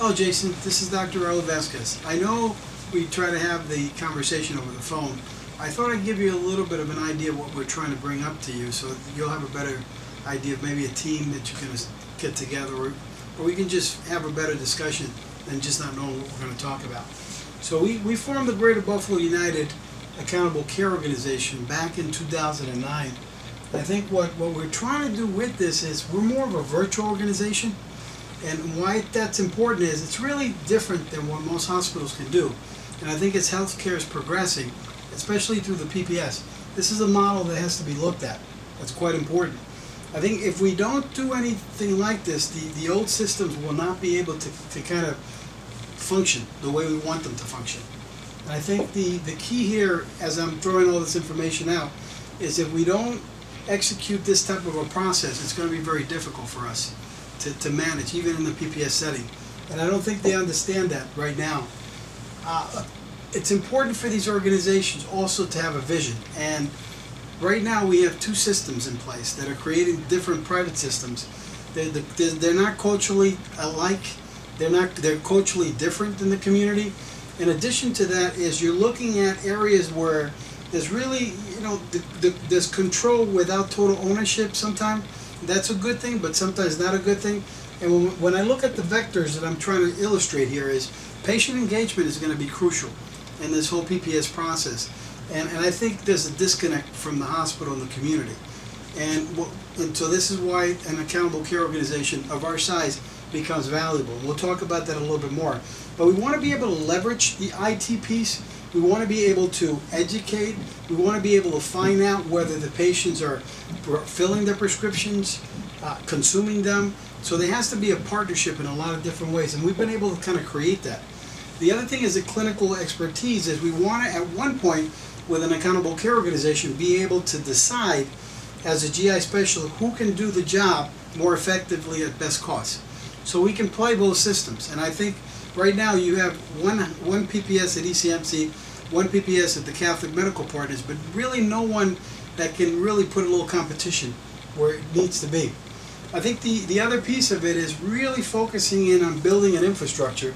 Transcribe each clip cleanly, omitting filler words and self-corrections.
Oh, Jason, this is Dr. Raul Vazquez. I know we try to have the conversation over the phone. I thought I'd give you a little bit of an idea of what we're trying to bring up to you so you'll have a better idea of maybe a team that you can get together, or we can just have a better discussion than just not knowing what we're going to talk about. So we formed the Greater Buffalo United Accountable Care Organization back in 2009. I think what we're trying to do with this is we're more of a virtual organization. And why that's important is it's really different than what most hospitals can do. And I think as healthcare is progressing, especially through the PPS, this is a model that has to be looked at. That's quite important. I think if we don't do anything like this, the old systems will not be able to kind of function the way we want them to function. And I think the key here, as I'm throwing all this information out, is if we don't execute this type of a process, it's going to be very difficult for us to manage, even in the PPS setting. And I don't think they understand that right now. It's important for these organizations also to have a vision. And right now we have two systems in place that are creating different private systems. They're not culturally alike. They're culturally different in the community. In addition to that is you're looking at areas where there's really, there's control without total ownership sometimes. That's a good thing, but sometimes not a good thing. And when I look at the vectors that I'm trying to illustrate here is patient engagement is going to be crucial in this whole PPS process. And I think there's a disconnect from the hospital and the community. And so this is why an accountable care organization of our size becomes valuable. We'll talk about that a little bit more. But we want to be able to leverage the IT piece. We want to be able to educate. We want to be able to find out whether the patients are filling their prescriptions, consuming them. So there has to be a partnership in a lot of different ways, and we've been able to kind of create that. The other thing is the clinical expertise is we want to, at one point, with an accountable care organization, be able to decide as a GI specialist who can do the job more effectively at best cost. So we can play both systems, and I think right now you have one PPS at ECMC, one PPS at the Catholic Medical Partners, but really no one that can really put a little competition where it needs to be. I think the other piece of it is really focusing in on building an infrastructure,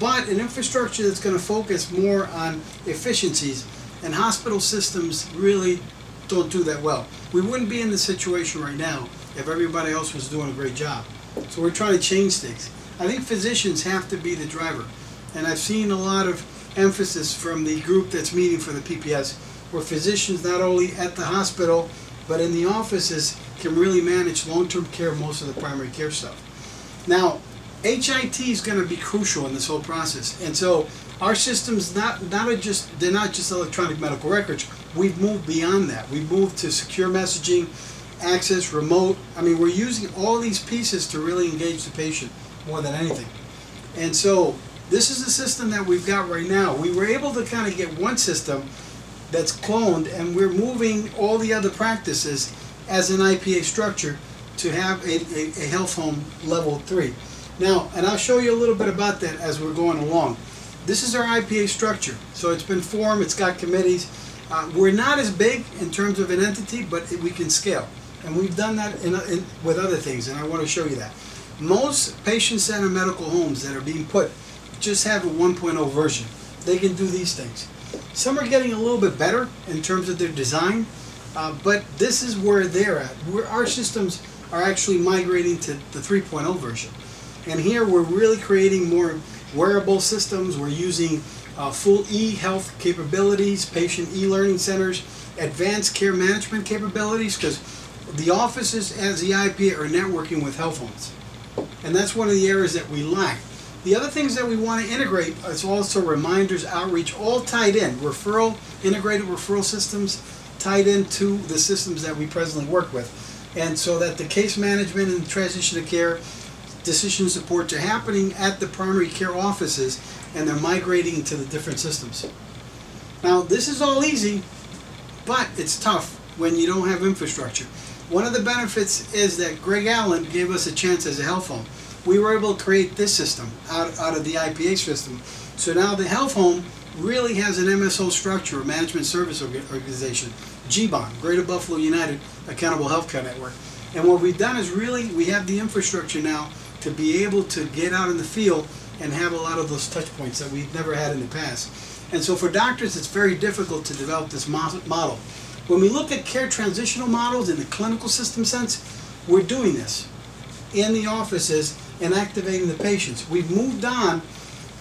but an infrastructure that's going to focus more on efficiencies, and hospital systems really don't do that well. We wouldn't be in this situation right now if everybody else was doing a great job. So we're trying to change things. I think physicians have to be the driver, and I've seen a lot of emphasis from the group that's meeting for the PPS, where physicians not only at the hospital but in the offices can really manage long-term care, most of the primary care stuff. Now, HIT is going to be crucial in this whole process, and so our systems they're not just electronic medical records. We've moved beyond that. We've moved to secure messaging, access, remote. I mean, we're using all these pieces to really engage the patient more than anything. And so this is the system that we've got right now. We were able to kind of get one system that's cloned, and we're moving all the other practices as an IPA structure to have a health home level 3. Now, and I'll show you a little bit about that as we're going along. This is our IPA structure. So it's been formed, it's got committees. We're not as big in terms of an entity, but we can scale. And we've done that with other things, and I want to show you that. Most patient-centered medical homes that are being put just have a 1.0 version. They can do these things. Some are getting a little bit better in terms of their design, but this is where they're at. Our systems are actually migrating to the 3.0 version. And here we're really creating more wearable systems. We're using full e-health capabilities, patient e-learning centers, advanced care management capabilities, because the offices as the IP are networking with health homes. And that's one of the areas that we lack. The other things that we want to integrate is also reminders, outreach, all tied in. Integrated referral systems tied into the systems that we presently work with. And so that the case management and transition of care, decision support are happening at the primary care offices, and they're migrating to the different systems. Now, this is all easy, but it's tough when you don't have infrastructure. One of the benefits is that Greg Allen gave us a chance as a health home. We were able to create this system out of the IPA system. So now the health home really has an MSO structure, a management service organization, GBON, Greater Buffalo United Accountable Healthcare Network. And what we've done is really, we have the infrastructure now to be able to get out in the field and have a lot of those touch points that we've never had in the past. And so for doctors, it's very difficult to develop this model. When we look at care transitional models in the clinical system sense, we're doing this in the offices and activating the patients. We've moved on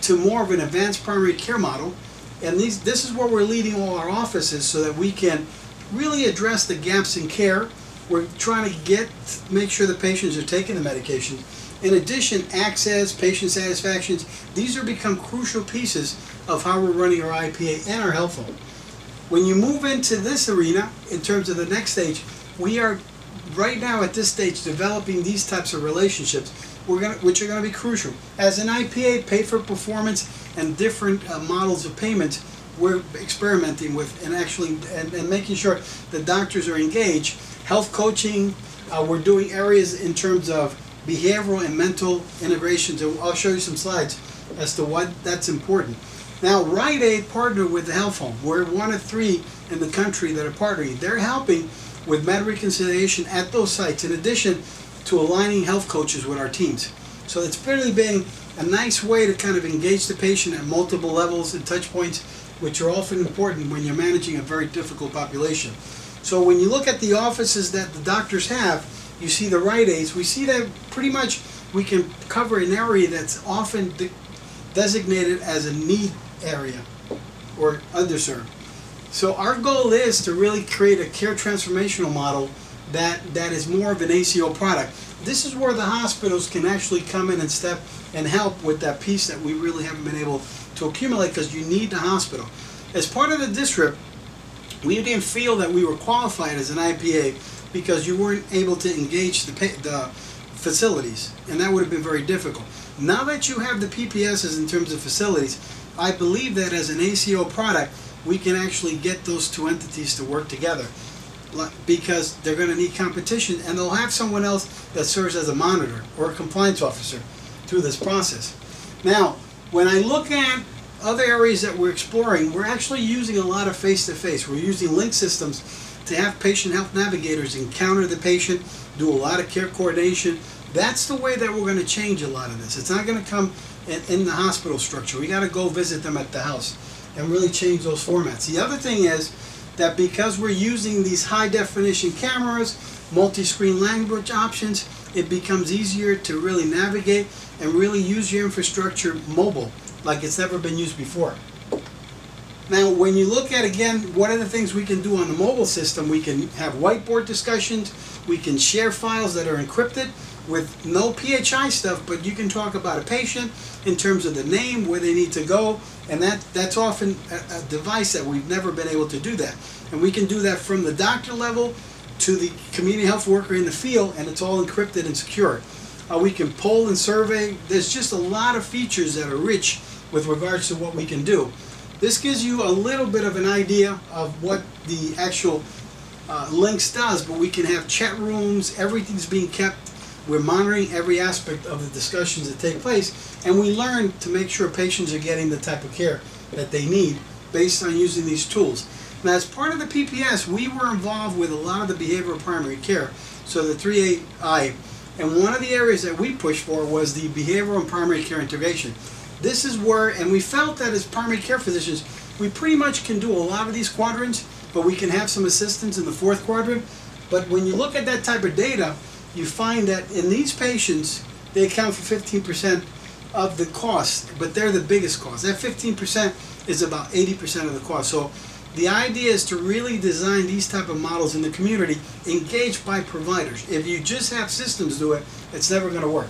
to more of an advanced primary care model, and this is where we're leading all our offices so that we can really address the gaps in care. We're trying to make sure the patients are taking the medication. In addition, access, patient satisfactions, these are become crucial pieces of how we're running our IPA and our health home. When you move into this arena, in terms of the next stage, we are right now at this stage developing these types of relationships, which are going to be crucial. As an IPA, pay for performance and different models of payments, we're experimenting with and making sure the doctors are engaged. Health coaching, we're doing areas in terms of behavioral and mental integrations, and I'll show you some slides as to why that's important. Now, Rite Aid partnered with the health home. We're one of 3 in the country that are partnering. They're helping with med reconciliation at those sites, in addition to aligning health coaches with our teams. So it's really been a nice way to kind of engage the patient at multiple levels and touch points, which are often important when you're managing a very difficult population. So when you look at the offices that the doctors have, you see the Rite Aids, we see that pretty much we can cover an area that's often designated as a need area or underserved. So our goal is to really create a care transformational model that is more of an ACO product. This is where the hospitals can actually come in and step and help with that piece that we really haven't been able to accumulate, because you need the hospital. As part of the district, we didn't feel that we were qualified as an IPA because you weren't able to engage the facilities, and that would have been very difficult. Now that you have the PPSs in terms of facilities, I believe that as an ACO product, we can actually get those 2 entities to work together, because they're going to need competition, and they'll have someone else that serves as a monitor or a compliance officer through this process. Now, when I look at other areas that we're exploring, we're actually using a lot of face-to-face. We're using link systems to have patient health navigators encounter the patient, do a lot of care coordination. That's the way that we're going to change a lot of this. It's not going to come in the hospital structure. We got to go visit them at the house and really change those formats. The other thing is that because we're using these high-definition cameras, multi-screen language options, it becomes easier to really navigate and really use your infrastructure mobile like it's never been used before. Now, when you look at, again, what are the things we can do on the mobile system? We can have whiteboard discussions, we can share files that are encrypted with no PHI stuff, but you can talk about a patient in terms of the name, where they need to go, and that's often a device that we've never been able to do that. And we can do that from the doctor level to the community health worker in the field, and it's all encrypted and secure. We can poll and survey. There's just a lot of features that are rich with regards to what we can do. This gives you a little bit of an idea of what the actual links does, but we can have chat rooms, everything's being kept. We're monitoring every aspect of the discussions that take place, and we learn to make sure patients are getting the type of care that they need based on using these tools. Now, as part of the PPS, we were involved with a lot of the behavioral primary care, so the 3AI, and one of the areas that we pushed for was the behavioral and primary care integration. This is where, and we felt that as primary care physicians, we pretty much can do a lot of these quadrants, but we can have some assistance in the 4th quadrant. But when you look at that type of data, you find that in these patients, they account for 15% of the cost, but they're the biggest cost. That 15% is about 80% of the cost. So the idea is to really design these type of models in the community, engaged by providers. If you just have systems do it, it's never going to work.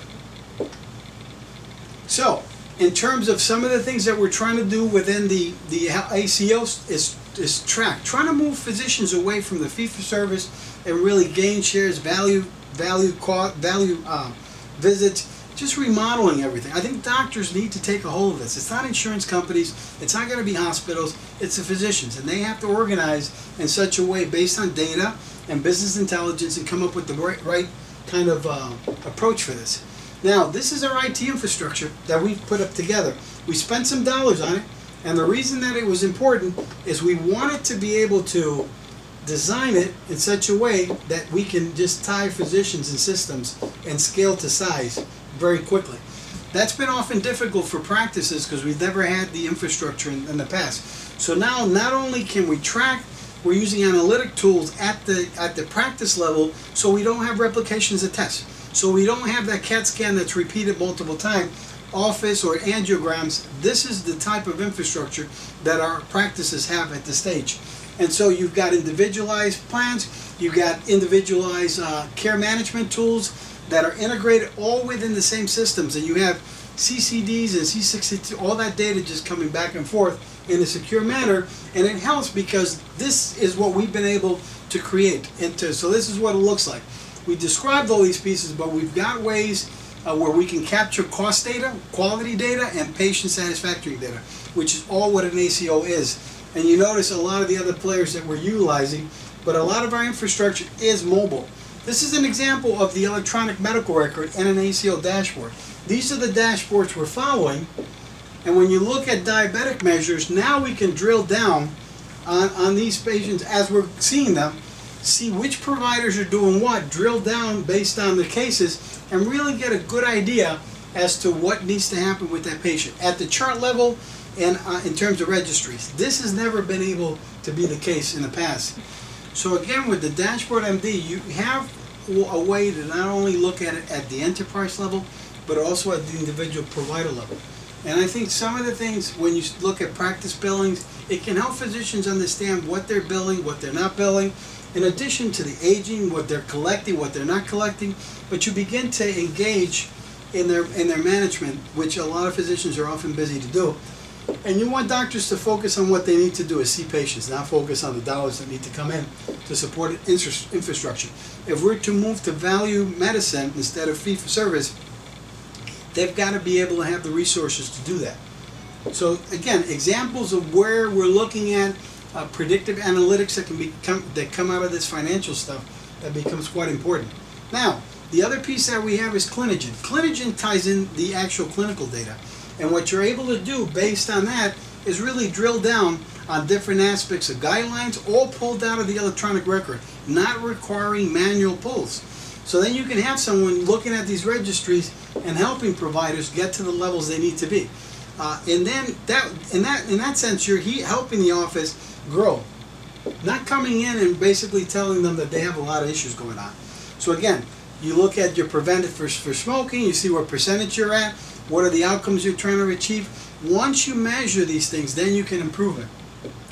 So, in terms of some of the things that we're trying to do within the ACOs is trying to move physicians away from the fee-for-service and really gain shares, value visits, just remodeling everything. I think doctors need to take a hold of this. It's not insurance companies, it's not going to be hospitals, it's the physicians, and they have to organize in such a way based on data and business intelligence and come up with the right kind of approach for this. Now, this is our IT infrastructure that we've put up together. We spent some dollars on it, and the reason that it was important is we wanted to be able to design it in such a way that we can just tie physicians and systems and scale to size very quickly. That's been often difficult for practices because we've never had the infrastructure in the past. So now not only can we track, we're using analytic tools at the practice level, so we don't have replications of tests. So we don't have that CAT scan that's repeated multiple times, office or angiograms. This is the type of infrastructure that our practices have at this stage. And so you've got individualized plans, you've got individualized care management tools that are integrated all within the same systems, and you have CCDs and C62, all that data just coming back and forth in a secure manner, and it helps because this is what we've been able to create. So this is what it looks like. We described all these pieces, but we've got ways where we can capture cost data, quality data, and patient satisfactory data, which is all what an ACO is. And you notice a lot of the other players that we're utilizing, but a lot of our infrastructure is mobile. This is an example of the electronic medical record and an ACO dashboard. These are the dashboards we're following, and when you look at diabetic measures, now we can drill down on these patients as we're seeing them, see which providers are doing what, drill down based on the cases, and really get a good idea as to what needs to happen with that patient at the chart level and in terms of registries. This has never been able to be the case in the past. So again, with the Dashboard MD, you have a way to not only look at it at the enterprise level, but also at the individual provider level. And I think some of the things, when you look at practice billings, it can help physicians understand what they're billing, what they're not billing, in addition to the aging, what they're collecting, what they're not collecting. But you begin to engage in their management, which a lot of physicians are often busy to do. And you want doctors to focus on what they need to do is see patients, not focus on the dollars that need to come in to support infrastructure. If we're to move to value medicine instead of fee-for-service, they've got to be able to have the resources to do that. So again, examples of where we're looking at predictive analytics that come out of this financial stuff, that becomes quite important. Now, the other piece that we have is Clinigen. Clinigen ties in the actual clinical data. And what you're able to do based on that is really drill down on different aspects of guidelines, all pulled out of the electronic record, not requiring manual pulls. So then you can have someone looking at these registries and helping providers get to the levels they need to be. And then in that sense, you're helping the office grow, not coming in and basically telling them that they have a lot of issues going on. So again, you look at your preventive for smoking, you see what percentage you're at, what are the outcomes you're trying to achieve. Once you measure these things, then you can improve it.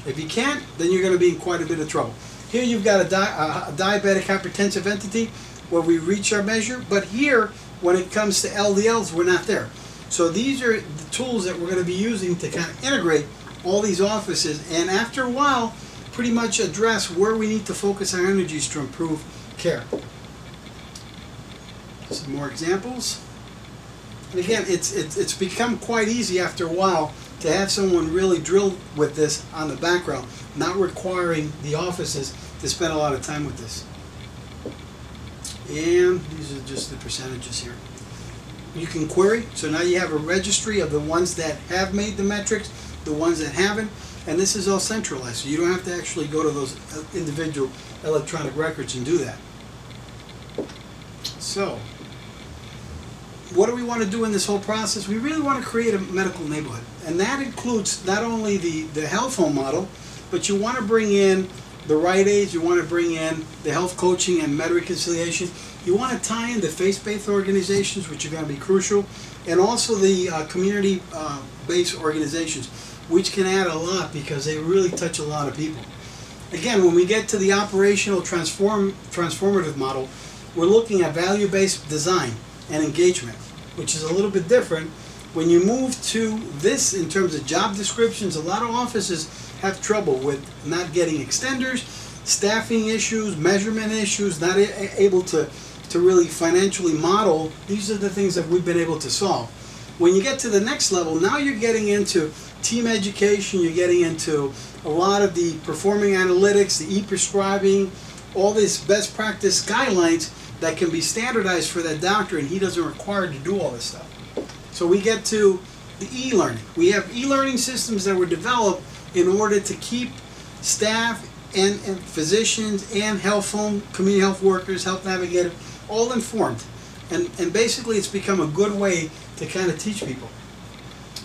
If you can't, then you're going to be in quite a bit of trouble. Here you've got a diabetic hypertensive entity where we reach our measure, but here, when it comes to LDLs, we're not there. So these are the tools that we're going to be using to kind of integrate all these offices, and after a while, pretty much address where we need to focus our energies to improve care. Some more examples. And again, it's become quite easy after a while to have someone really drill with this on the background, not requiring the offices to spend a lot of time with this. And these are just the percentages here. You can query, so now you have a registry of the ones that have made the metrics, the ones that haven't, and this is all centralized, so you don't have to actually go to those individual electronic records and do that. So, what do we want to do in this whole process? We really want to create a medical neighborhood, and that includes not only the health home model, but you want to bring in the Rite Aids, you want to bring in the health coaching and med reconciliation, you want to tie in the faith-based organizations, which are going to be crucial, and also the community-based organizations, which can add a lot because they really touch a lot of people. Again, when we get to the operational transformative model, we're looking at value-based design and engagement, which is a little bit different. When you move to this in terms of job descriptions, a lot of offices have trouble with not getting extenders, staffing issues, measurement issues, not able to really financially model. These are the things that we've been able to solve. When you get to the next level, now you're getting into team education, you're getting into a lot of the performing analytics, the e-prescribing, all these best practice guidelines that can be standardized for that doctor, and he doesn't require to do all this stuff. So we get to the e-learning. We have e-learning systems that were developed in order to keep staff and physicians and health home, community health workers, health navigators, all informed. And basically it's become a good way to kind of teach people.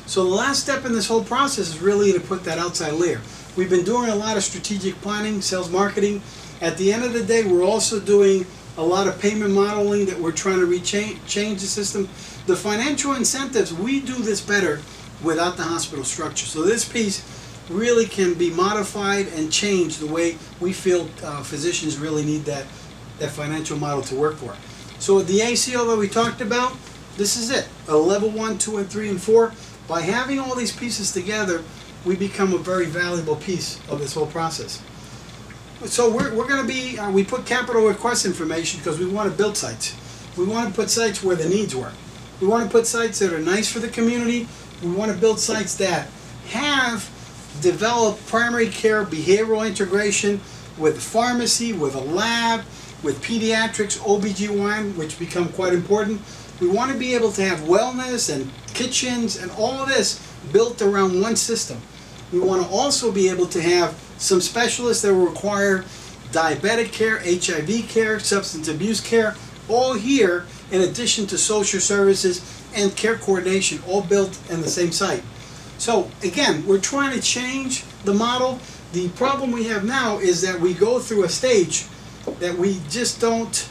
So the last step in this whole process is really to put that outside layer. We've been doing a lot of strategic planning, sales marketing. At the end of the day, we're also doing a lot of payment modeling that we're trying to change the system. The financial incentives, we do this better without the hospital structure. So this piece really can be modified and changed the way we feel physicians really need that financial model to work for. So the ACO that we talked about, this is it. A level 1, 2, and 3, and 4. By having all these pieces together, we become a very valuable piece of this whole process. So we're going to be, we put capital request information because we want to build sites. We want to put sites where the needs were. We want to put sites that are nice for the community. We want to build sites that have developed primary care behavioral integration with pharmacy, with a lab, with pediatrics, OBGYN, which become quite important. We want to be able to have wellness and kitchens and all of this built around one system. We want to also be able to have some specialists that will require diabetic care, HIV care, substance abuse care, all here in addition to social services and care coordination, all built in the same site. So again, we're trying to change the model. The problem we have now is that we go through a stage that we just don't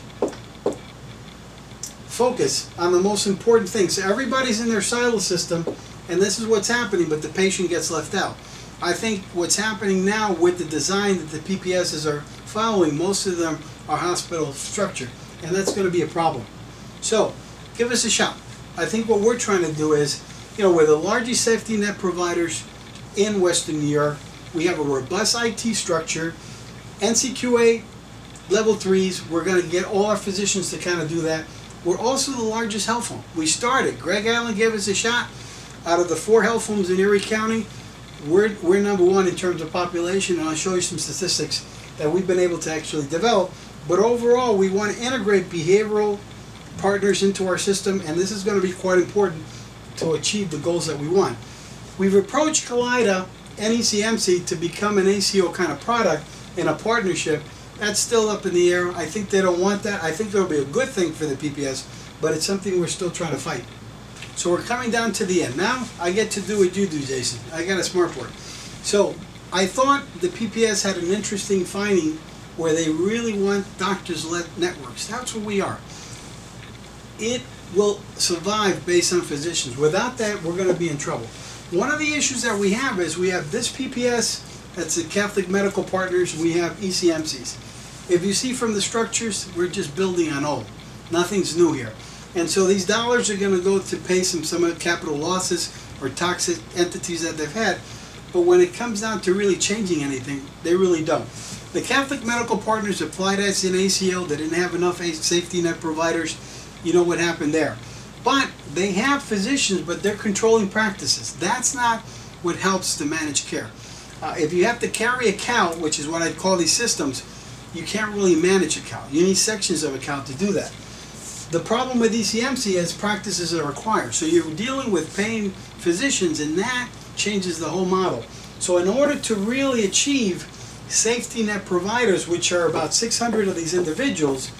focus on the most important things. So everybody's in their silo system, and this is what's happening, but the patient gets left out. I think what's happening now with the design that the PPSs are following, most of them are hospital structure, and that's going to be a problem. So give us a shot. I think what we're trying to do is, we're the largest safety net providers in Western New York. We have a robust IT structure, NCQA level 3s. We're going to get all our physicians to kind of do that. We're also the largest health home. We started. Greg Allen gave us a shot. Out of the 4 health homes in Erie County, we're number 1 in terms of population, and I'll show you some statistics that we've been able to actually develop. But overall, we want to integrate behavioral partners into our system, and this is going to be quite important to achieve the goals that we want. We've approached Kaleida and ECMC to become an ACO kind of product in a partnership. That's still up in the air. I think they don't want that. I think it'll be a good thing for the PPS, but it's something we're still trying to fight. So we're coming down to the end. Now I get to do what you do, Jason. I got a smart board. So I thought the PPS had an interesting finding where they really want doctors-led networks. That's what we are. It will survive based on physicians. Without that, we're going to be in trouble. One of the issues that we have is we have this PPS, that's the Catholic Medical Partners, we have ECMCs. If you see from the structures, we're just building on old. Nothing's new here. And so these dollars are going to go to pay some capital losses or toxic entities that they've had. But when it comes down to really changing anything, they really don't. The Catholic Medical Partners applied as an ACO. They didn't have enough safety net providers. You know what happened there. But they have physicians, but they're controlling practices. That's not what helps to manage care. If you have to carry a count, which is what I'd call these systems, you can't really manage a count. You need sections of a count to do that. The problem with ECMC is practices are required. So you're dealing with paying physicians, and that changes the whole model. So in order to really achieve safety net providers, which are about 600 of these individuals,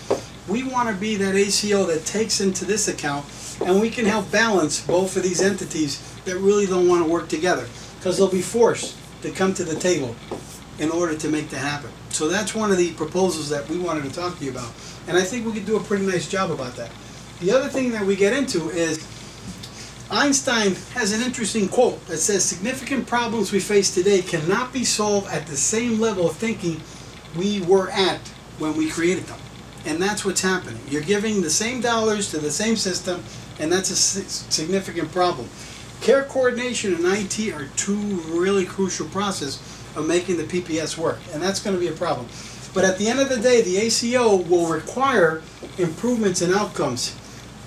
we want to be that ACO that takes into this account, and we can help balance both of these entities that really don't want to work together, because they'll be forced to come to the table in order to make that happen. So that's one of the proposals that we wanted to talk to you about, and I think we could do a pretty nice job about that. The other thing that we get into is Einstein has an interesting quote that says, significant problems we face today cannot be solved at the same level of thinking we were at when we created them. And that's what's happening. You're giving the same dollars to the same system, and that's a significant problem. Care coordination and IT are 2 really crucial processes of making the PPS work, and that's going to be a problem. But at the end of the day, the ACO will require improvements in outcomes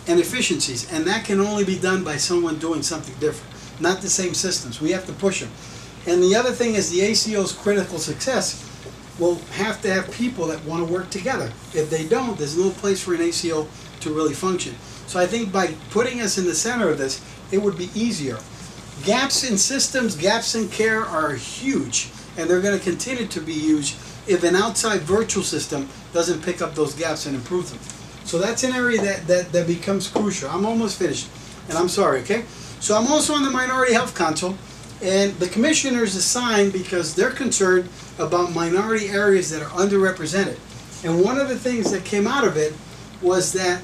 and efficiencies, and that can only be done by someone doing something different, not the same systems. We have to push them. And the other thing is the ACO's critical success will have to have people that want to work together. If they don't, there's no place for an ACO to really function. So I think by putting us in the center of this, it would be easier. Gaps in systems, gaps in care are huge, and they're going to continue to be huge if an outside virtual system doesn't pick up those gaps and improve them. So that's an area that becomes crucial. I'm almost finished, and I'm sorry, okay? So I'm also on the Minority Health Council, and the commissioners assigned because they're concerned about minority areas that are underrepresented. And one of the things that came out of it was that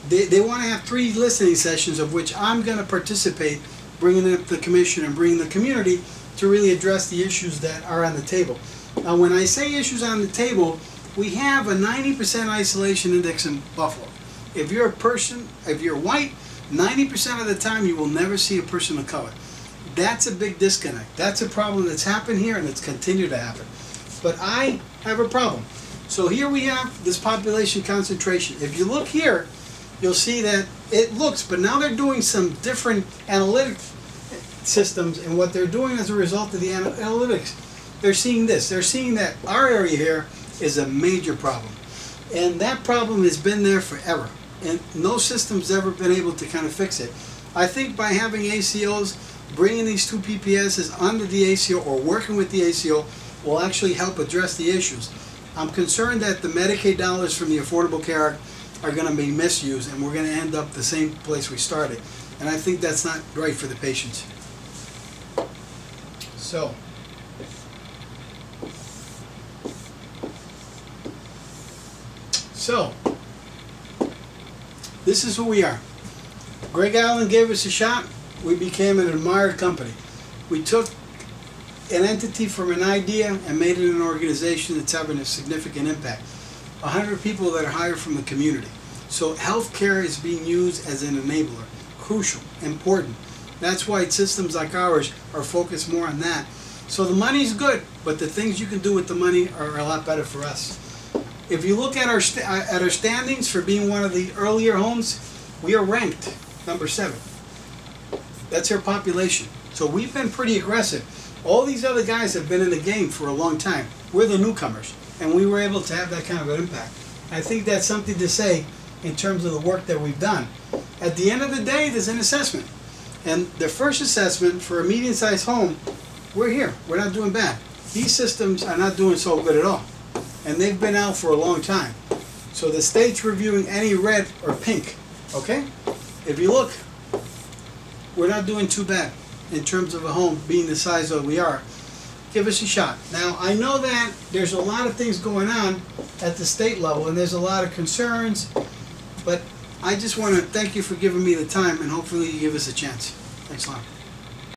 they want to have 3 listening sessions, of which I'm going to participate, bringing up the commission and bringing the community to really address the issues that are on the table. Now, when I say issues on the table, we have a 90% isolation index in Buffalo. If you're a person, if you're white, 90% of the time you will never see a person of color. That's a big disconnect. That's a problem that's happened here, and it's continued to happen. But I have a problem. So here we have this population concentration. If you look here, you'll see that it looks, but now they're doing some different analytic systems, and what they're doing as a result of the analytics, they're seeing this. They're seeing that our area here is a major problem. And that problem has been there forever. And no system's ever been able to kind of fix it. I think by having ACOs, bringing these 2 PPSs under the ACO or working with the ACO will actually help address the issues. I'm concerned that the Medicaid dollars from the Affordable Care Act are going to be misused, and we're going to end up the same place we started. And I think that's not right for the patients. So, this is who we are. Greg Allen gave us a shot. We became an admired company. We took an entity from an idea and made it an organization that's having a significant impact. 100 people that are hired from the community. So healthcare is being used as an enabler. Crucial, important. That's why systems like ours are focused more on that. So the money's good, but the things you can do with the money are a lot better for us. If you look at our standings for being one of the earlier homes, we are ranked number 7. That's our population. So we've been pretty aggressive. All these other guys have been in the game for a long time. We're the newcomers, and we were able to have that kind of an impact. I think that's something to say in terms of the work that we've done. At the end of the day, there's an assessment. And the first assessment for a medium-sized home, we're here. We're not doing bad. These systems are not doing so good at all. And they've been out for a long time. So the state's reviewing any red or pink, okay? If you look, we're not doing too bad in terms of a home being the size that we are. Give us a shot. Now, I know that there's a lot of things going on at the state level, and there's a lot of concerns, but I just want to thank you for giving me the time, and hopefully you give us a chance. Thanks a lot.